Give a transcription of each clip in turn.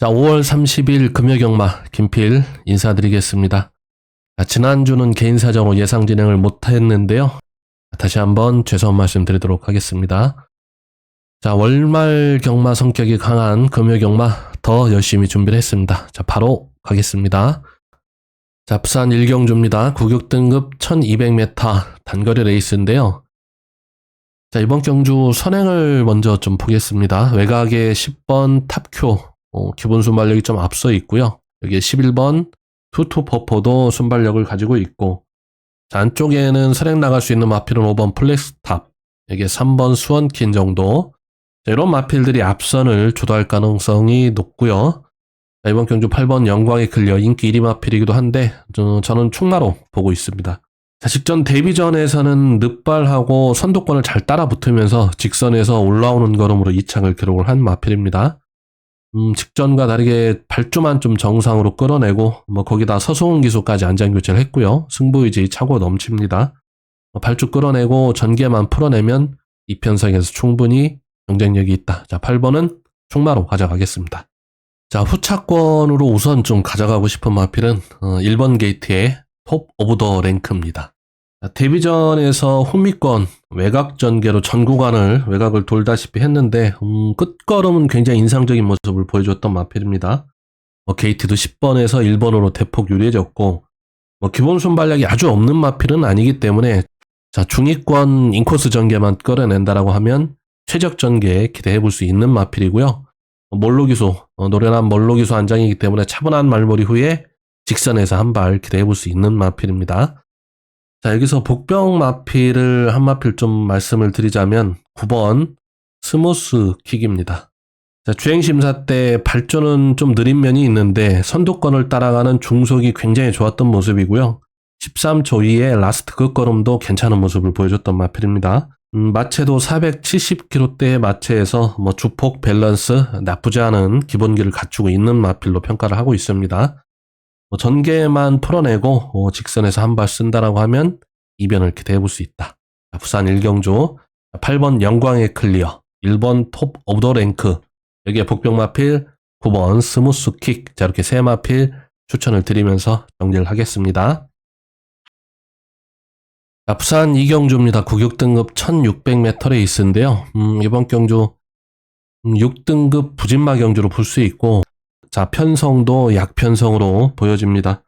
자, 5월 30일 금요경마 김필 인사드리겠습니다. 자, 지난주는 개인 사정으로 예상 진행을 못했는데요. 다시 한번 죄송한 말씀 드리도록 하겠습니다. 자, 월말 경마 성격이 강한 금요경마 더 열심히 준비를 했습니다. 자, 바로 가겠습니다. 자, 부산 1경주입니다. 구격 등급 1200m 단거리 레이스인데요. 자, 이번 경주 선행을 먼저 좀 보겠습니다. 외곽에 10번 탑큐 기본 순발력이 좀 앞서 있고요. 여기에 11번 투투퍼포도 순발력을 가지고 있고, 자, 안쪽에는 선행 나갈 수 있는 마필은 5번 플렉스탑, 여기에 3번 수원킨 정도. 자, 이런 마필들이 앞선을 주도할 가능성이 높고요. 자, 이번 경주 8번 영광의 클리어 인기 1위 마필이기도 한데 저는 충마로 보고 있습니다. 자, 직전 데뷔전에서는 늑발하고 선두권을 잘 따라 붙으면서 직선에서 올라오는 걸음으로 2착을 기록을 한 마필입니다. 직전과 다르게 발주만 좀 정상으로 끌어내고 거기다 서수훈 기수까지 안장교체를 했고요. 승부의지 차고 넘칩니다. 발주 끌어내고 전개만 풀어내면 이편성에서 충분히 경쟁력이 있다. 자, 8번은 충마로 가져가겠습니다. 자, 후차권으로 우선 좀 가져가고 싶은 마필은 1번 게이트의 톱 오브 더 랭크입니다. 자, 데뷔전에서 후미권 외곽 전개로 전 구간을 외곽을 돌다시피 했는데 끝걸음은 굉장히 인상적인 모습을 보여줬던 마필입니다. 게이트도 10번에서 1번으로 대폭 유리해졌고, 기본 순발력이 아주 없는 마필은 아니기 때문에, 자, 중위권 인코스 전개만 끌어낸다라고 하면 최적 전개 기대해 볼 수 있는 마필이고요. 몰로기수, 노련한 몰로기수 안장이기 때문에 차분한 말머리 후에 직선에서 한 발 기대해 볼 수 있는 마필입니다. 자, 여기서 복병 마필을 한 마필 좀 말씀을 드리자면 9번 스무스 킥입니다. 자, 주행심사 때 발조는 좀 느린 면이 있는데 선두권을 따라가는 중속이 굉장히 좋았던 모습이고요. 13초 이에 라스트 끝걸음도 괜찮은 모습을 보여줬던 마필입니다. 마체도 470kg대의 마체에서 주폭 밸런스 나쁘지 않은 기본기를 갖추고 있는 마필로 평가를 하고 있습니다. 전개만 풀어내고 직선에서 한 발 쓴다라고 하면 이변을 기대해 볼 수 있다. 자, 부산 1경주 8번 영광의 클리어, 1번 톱 오브 더 랭크, 여기에 복병 마필 9번 스무스 킥. 자, 이렇게 세 마필 추천을 드리면서 정리를 하겠습니다. 자, 부산 2경주입니다. 구격 등급 1600m 레이스인데요. 이번 경주 6등급 부진마 경주로 볼 수 있고, 자, 편성도 약편성으로 보여집니다.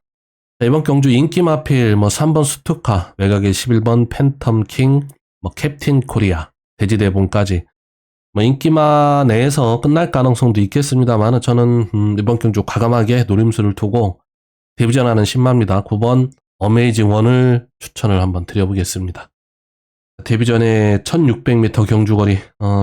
자, 이번 경주 인기 마필 3번 스투카, 외곽에 11번 팬텀 킹, 캡틴 코리아, 대지대본까지 인기마 내에서 끝날 가능성도 있겠습니다만 저는 이번 경주 과감하게 노림수를 두고 데뷔전하는 신마입니다. 9번 어메이징 원을 추천을 한번 드려보겠습니다. 데뷔전에 1600m 경주거리,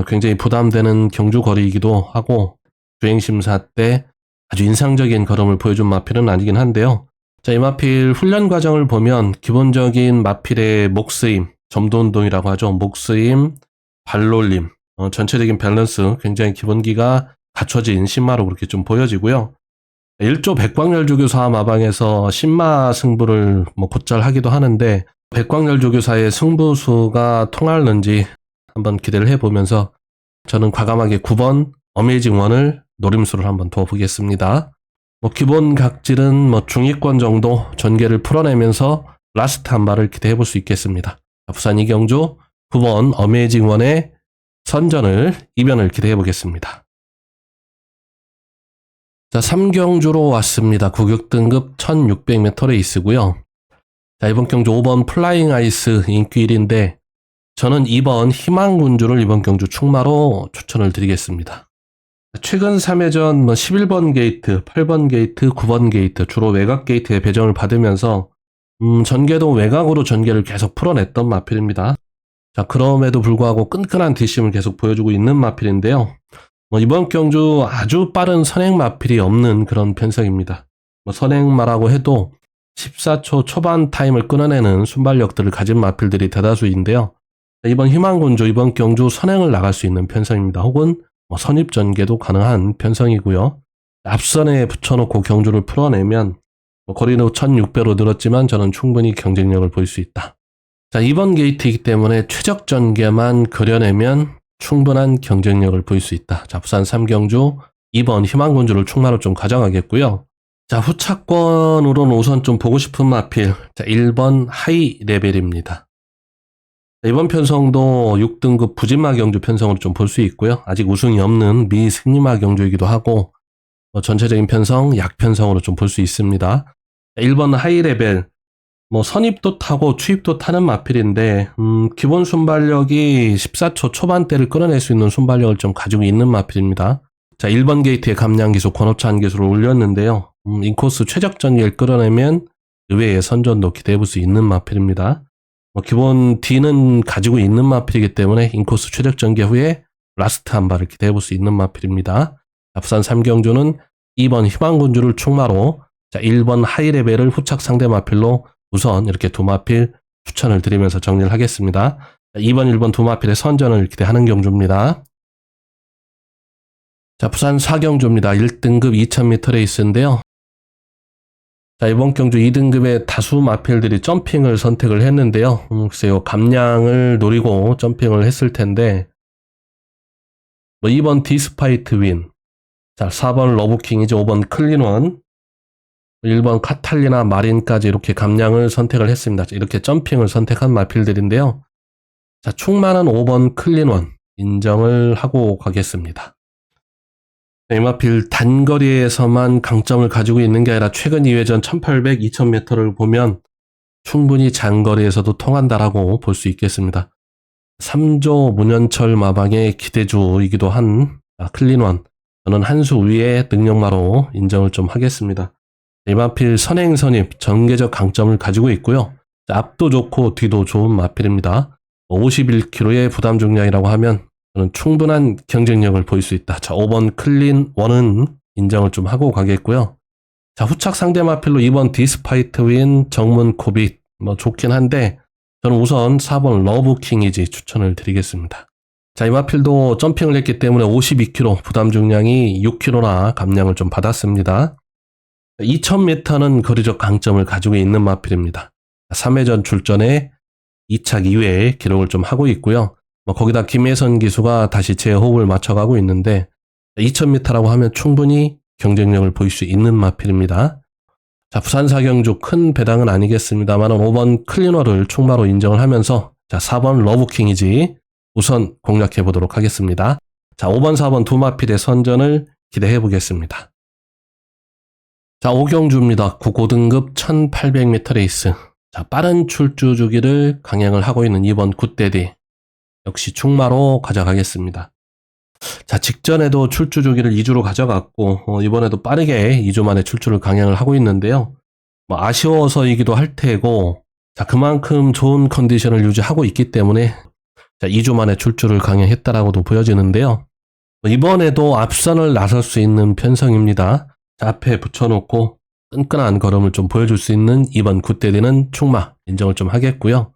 굉장히 부담되는 경주거리이기도 하고 주행심사 때 아주 인상적인 걸음을 보여준 마필은 아니긴 한데요. 자, 이 마필 훈련 과정을 보면 기본적인 마필의 목쓰임, 점도운동이라고 하죠. 목쓰임, 발놀림, 전체적인 밸런스 굉장히 기본기가 갖춰진 신마로 그렇게 좀 보여지고요. 1조 백광열 조교사 마방에서 신마 승부를 곧잘 하기도 하는데 백광열 조교사의 승부수가 통할는지 한번 기대를 해보면서 저는 과감하게 9번 어메이징 원을 노림수를 한번 둬보겠습니다. 기본 각질은 중위권 정도 전개를 풀어내면서 라스트 한 발을 기대해 볼 수 있겠습니다. 부산 2경주 9번 어메이징 원의 선전을 이변을 기대해 보겠습니다. 자, 3경주로 왔습니다. 구격 등급 1600m 레이스고요. 자, 이번 경주 5번 플라잉 아이스 인기 1인데 저는 2번 희망군주를 이번 경주 충마로 추천을 드리겠습니다. 최근 3회전 11번 게이트, 8번 게이트, 9번 게이트 주로 외곽 게이트에 배정을 받으면서 전개도 외곽으로 전개를 계속 풀어냈던 마필입니다. 자, 그럼에도 불구하고 끈끈한 뒷심을 계속 보여주고 있는 마필인데요. 이번 경주 아주 빠른 선행 마필이 없는 그런 편성입니다. 선행마라고 해도 14초 초반 타임을 끊어내는 순발력들을 가진 마필들이 대다수인데요. 이번 희망군주 이번 경주 선행을 나갈 수 있는 편성입니다. 혹은 선입 전개도 가능한 편성이고요. 앞선에 붙여놓고 경주를 풀어내면 거리는 1600로 늘었지만 저는 충분히 경쟁력을 보일 수 있다. 자, 2번 게이트이기 때문에 최적 전개만 그려내면 충분한 경쟁력을 보일 수 있다. 자, 부산 3경주 2번 희망군주를 충마로 좀 가져가겠고요. 자, 후차권으로는 우선 좀 보고 싶은 마필. 자, 1번 하이 레벨입니다. 이번 편성도 6등급 부진마 경주 편성으로 좀 볼 수 있고요. 아직 우승이 없는 미승리마 경주이기도 하고, 전체적인 편성, 약편성으로 좀 볼 수 있습니다. 1번 하이 레벨, 선입도 타고 추입도 타는 마필인데, 기본 순발력이 14초 초반대를 끌어낼 수 있는 순발력을 좀 가지고 있는 마필입니다. 자, 1번 게이트에 감량기수, 권업차한 기수를 올렸는데요. 인코스 최적 전개를 끌어내면 의외의 선전도 기대해볼 수 있는 마필입니다. 기본 D는 가지고 있는 마필이기 때문에 인코스 최적 전개 후에 라스트 한 발을 기대해볼 수 있는 마필입니다. 자, 부산 3경주는 2번 희망군주를 충마로, 자, 1번 하이레벨을 후착 상대 마필로 우선 이렇게 두 마필 추천을 드리면서 정리를 하겠습니다. 자, 2번, 1번 두 마필의 선전을 기대하는 경주입니다. 자, 부산 4경주입니다. 1등급 2000m 레이스인데요. 자, 이번 경주 2등급의 다수 마필들이 점핑을 선택을 했는데요. 글쎄요, 감량을 노리고 점핑을 했을 텐데, 2번 디스파이트 윈, 자, 4번 러브킹이죠. 5번 클린원, 1번 카탈리나 마린까지 이렇게 감량을 선택을 했습니다. 이렇게 점핑을 선택한 마필들인데요. 자, 충만한 5번 클린원 인정을 하고 가겠습니다. 이 마필 단거리에서만 강점을 가지고 있는 게 아니라 최근 2회전 1800, 2000m를 보면 충분히 장거리에서도 통한다라고 볼 수 있겠습니다. 3조 문현철 마방의 기대주이기도 한 클린원, 저는 한 수 위의 능력마로 인정을 좀 하겠습니다. 이 마필 선행선입 전개적 강점을 가지고 있고요. 앞도 좋고 뒤도 좋은 마필입니다. 51kg의 부담 중량이라고 하면 저는 충분한 경쟁력을 보일 수 있다. 자, 5번 클린 원은 인정을 좀 하고 가겠고요. 자, 후착 상대 마필로 2번 디스파이트 윈 정문 코빗 좋긴 한데 저는 우선 4번 러브킹이지 추천을 드리겠습니다. 자, 이 마필도 점핑을 했기 때문에 52kg 부담 중량이 6kg나 감량을 좀 받았습니다. 2000m는 거리적 강점을 가지고 있는 마필입니다. 3회전 출전에 2착 2회 기록을 좀 하고 있고요. 거기다 김혜선 기수가 다시 제호흡을 맞춰가고 있는데 2000m라고 하면 충분히 경쟁력을 보일 수 있는 마필입니다. 자, 부산 4경주 큰 배당은 아니겠습니다만 5번 클리너를 충마로 인정을 하면서 자, 4번 러브킹이지 우선 공략해 보도록 하겠습니다. 자, 5번 4번 두 마필의 선전을 기대해 보겠습니다. 자, 5경주입니다. 9고등급 1800m 레이스. 자, 빠른 출주 주기를 강행을 하고 있는 2번 굿데디. 역시 충마로 가져가겠습니다. 자, 직전에도 출주 주기를 2주로 가져갔고, 이번에도 빠르게 2주 만에 출주를 강행을 하고 있는데요. 아쉬워서이기도 할 테고, 자, 그만큼 좋은 컨디션을 유지하고 있기 때문에, 자, 2주 만에 출주를 강행했다라고도 보여지는데요. 이번에도 앞선을 나설 수 있는 편성입니다. 자, 앞에 붙여놓고 끈끈한 걸음을 좀 보여줄 수 있는 2번 굿데디는 충마 인정을 좀 하겠고요.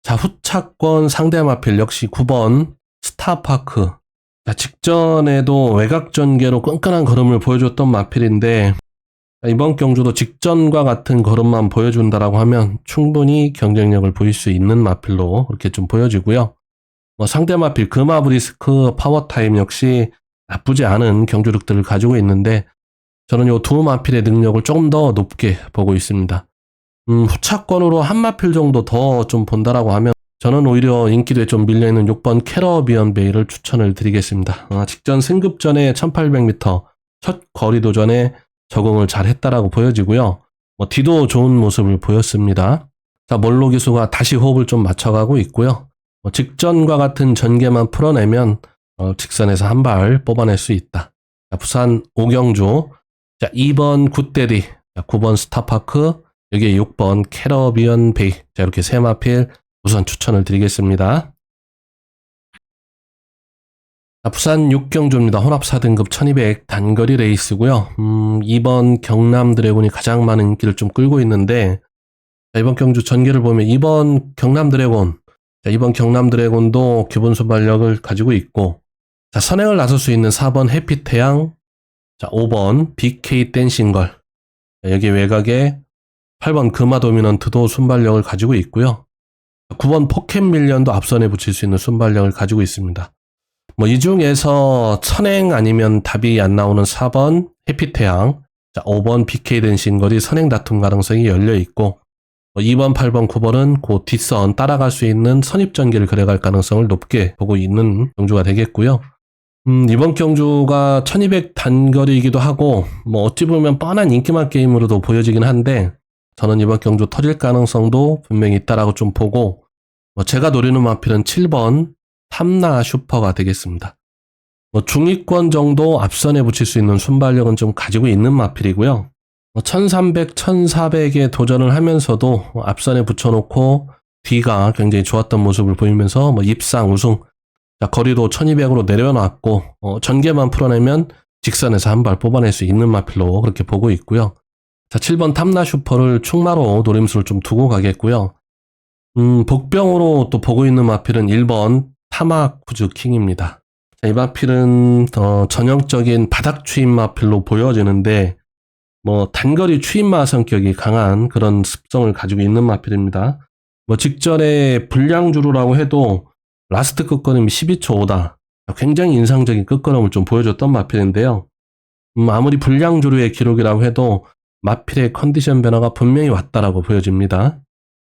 자, 후차권 상대 마필 역시 9번 스타파크. 자, 직전에도 외곽 전개로 끈끈한 걸음을 보여줬던 마필인데 이번 경주도 직전과 같은 걸음만 보여준다라고 하면 충분히 경쟁력을 보일 수 있는 마필로 그렇게 좀 보여지고요. 상대 마필 금화브리스크 파워타임 역시 나쁘지 않은 경주력들을 가지고 있는데 저는 이 두 마필의 능력을 조금 더 높게 보고 있습니다. 후차권으로 한 마필 정도 더 좀 본다라고 하면 저는 오히려 인기도에 좀 밀려있는 6번 캐러비언 베이를 추천을 드리겠습니다. 직전 승급 전에 1800m 첫 거리 도전에 적응을 잘 했다라고 보여지고요. 뒤도 좋은 모습을 보였습니다. 자, 몰로 기수가 다시 호흡을 좀 맞춰가고 있고요. 직전과 같은 전개만 풀어내면 직선에서 한 발 뽑아낼 수 있다. 자, 부산 5경주. 자, 2번 굿데디, 9번 스타파크, 여기에 6번 캐러비언 베이. 자, 이렇게 세 마필 우선 추천을 드리겠습니다. 자, 부산 6경주입니다. 혼합 4등급 1200 단거리 레이스고요. 2번 경남 드래곤이 가장 많은 인기를 좀 끌고 있는데 자, 이번 경주 전개를 보면 2번 경남 드래곤, 자, 2번 경남 드래곤도 기본 순발력을 가지고 있고 자, 선행을 나설 수 있는 4번 해피태양, 자, 5번 BK 댄싱걸, 자, 여기 외곽에 8번 금화 도미넌트도 순발력을 가지고 있고요. 9번 포켓 밀리언도 앞선에 붙일 수 있는 순발력을 가지고 있습니다. 뭐 이 중에서 선행 아니면 답이 안 나오는 4번 해피태양, 자, 5번 BK 댄싱거리 선행 다툼 가능성이 열려 있고 2번, 8번, 9번은 그 뒷선 따라갈 수 있는 선입전개를 그려갈 가능성을 높게 보고 있는 경주가 되겠고요. 이번 경주가 1200 단거리이기도 하고 뭐 어찌 보면 뻔한 인기만 게임으로도 보여지긴 한데 저는 이번 경주 터질 가능성도 분명히 있다라고 좀 보고 제가 노리는 마필은 7번 탐나 슈퍼가 되겠습니다. 중위권 정도 앞선에 붙일 수 있는 순발력은 좀 가지고 있는 마필이고요. 1300, 1400에 도전을 하면서도 앞선에 붙여놓고 뒤가 굉장히 좋았던 모습을 보이면서 입상 우승, 자, 거리도 1200으로 내려놨고 전개만 풀어내면 직선에서 한 발 뽑아낼 수 있는 마필로 그렇게 보고 있고요. 자, 7번 탐나 슈퍼를 충마로 노림수를 좀 두고 가겠고요. 복병으로 또 보고 있는 마필은 1번 타마 쿠즈 킹입니다. 자, 이 마필은 전형적인 바닥 추임 마필로 보여지는데 단거리 추임마 성격이 강한 그런 습성을 가지고 있는 마필입니다. 직전에 불량주루라고 해도 라스트 끝걸음이 12초 5다. 굉장히 인상적인 끝걸음을 좀 보여줬던 마필인데요. 아무리 불량주루의 기록이라고 해도 마필의 컨디션 변화가 분명히 왔다라고 보여집니다.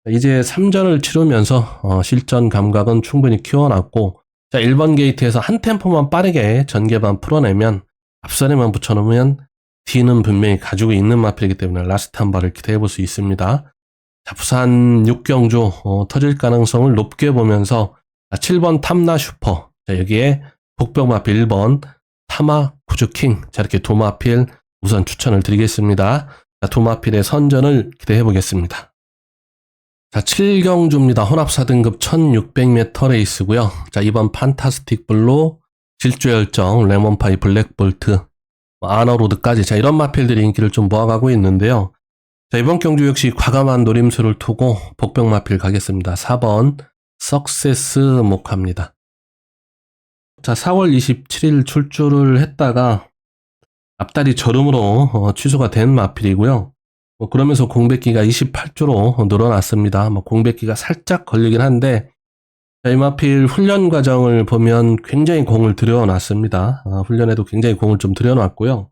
이제 3전을 치르면서 실전 감각은 충분히 키워놨고, 자, 1번 게이트에서 한 템포만 빠르게 전개만 풀어내면 앞선에만 붙여놓으면 뒤는 분명히 가지고 있는 마필이기 때문에 라스트 한 발을 기대해볼 수 있습니다. 자, 부산 6경주 터질 가능성을 높게 보면서 7번 탐나 슈퍼, 자, 여기에 복병 마필 1번 타마 쿠즈킹, 자, 이렇게 두 마필 우선 추천을 드리겠습니다. 자, 두 마필의 선전을 기대해 보겠습니다. 자, 7경주입니다. 혼합 4등급 1600m 레이스고요. 자, 이번 판타스틱 블루, 질주 열정, 레몬파이 블랙볼트, 아너로드까지, 자, 이런 마필들이 인기를 좀 모아가고 있는데요. 자, 이번 경주 역시 과감한 노림수를 두고 복병 마필 가겠습니다. 4번 석세스 모카입니다. 자, 4월 27일 출주를 했다가 앞다리 저름으로 취소가 된 마필이고요. 그러면서 공백기가 28주로 늘어났습니다. 공백기가 살짝 걸리긴 한데, 자, 이 마필 훈련 과정을 보면 굉장히 공을 들여놨습니다. 훈련에도 굉장히 공을 좀 들여놨고요.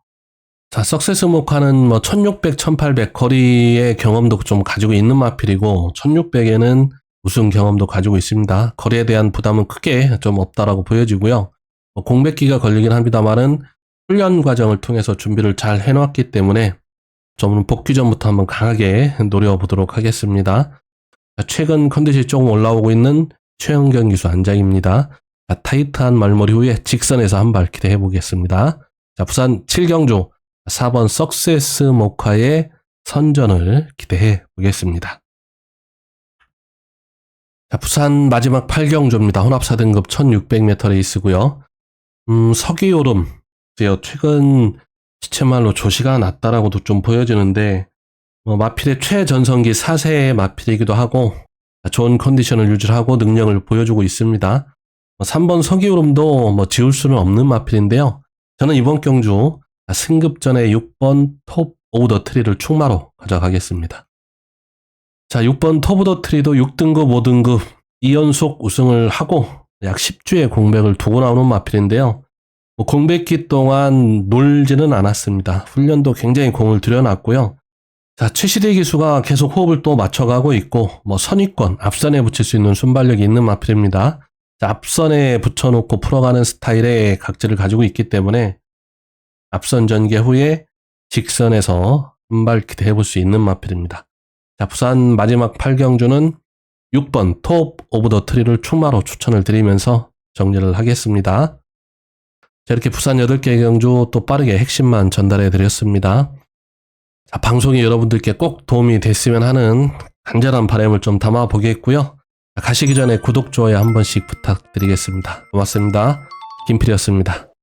자, 석세스 모카는 1600, 1800 거리의 경험도 좀 가지고 있는 마필이고, 1600에는 우승 경험도 가지고 있습니다. 거리에 대한 부담은 크게 좀 없다라고 보여지고요. 공백기가 걸리긴 합니다만은 훈련 과정을 통해서 준비를 잘 해놨기 때문에 좀 복귀 전부터 한번 강하게 노려보도록 하겠습니다. 자, 최근 컨디션이 조금 올라오고 있는 최영경 기수 안장입니다. 자, 타이트한 말머리 후에 직선에서 한 발 기대해 보겠습니다. 자, 부산 7경주 4번 석세스 모카의 선전을 기대해 보겠습니다. 자, 부산 마지막 8경주입니다. 혼합 4등급 1600m 레이스고요. 서기오름, 최근 시체말로 조시가 낮다라고도 좀 보여지는데 마필의 최전성기 4세의 마필이기도 하고 좋은 컨디션을 유지하고 능력을 보여주고 있습니다. 3번 서기오름도 지울 수는 없는 마필인데요. 저는 이번 경주 승급 전에 6번 톱 오브 더 트리를 충마로 가져가겠습니다. 자, 6번 톱 오브 더 트리도 6등급, 5등급 2연속 우승을 하고 약 10주의 공백을 두고 나오는 마필인데요. 공백기 동안 놀지는 않았습니다. 훈련도 굉장히 공을 들여놨고요. 자, 최시대 기수가 계속 호흡을 또 맞춰가고 있고, 선위권, 앞선에 붙일 수 있는 순발력이 있는 마필입니다. 자, 앞선에 붙여놓고 풀어가는 스타일의 각질을 가지고 있기 때문에 앞선 전개 후에 직선에서 한 발 기대해볼 수 있는 마필입니다. 자, 부산 마지막 8경주는 6번 톱 오브 더 트리를 충마로 추천을 드리면서 정리를 하겠습니다. 자, 이렇게 부산 8개 경주 또 빠르게 핵심만 전달해 드렸습니다. 자, 방송이 여러분들께 꼭 도움이 됐으면 하는 간절한 바람을 좀 담아 보겠고요. 가시기 전에 구독, 좋아요 한 번씩 부탁드리겠습니다. 고맙습니다. 김필이었습니다.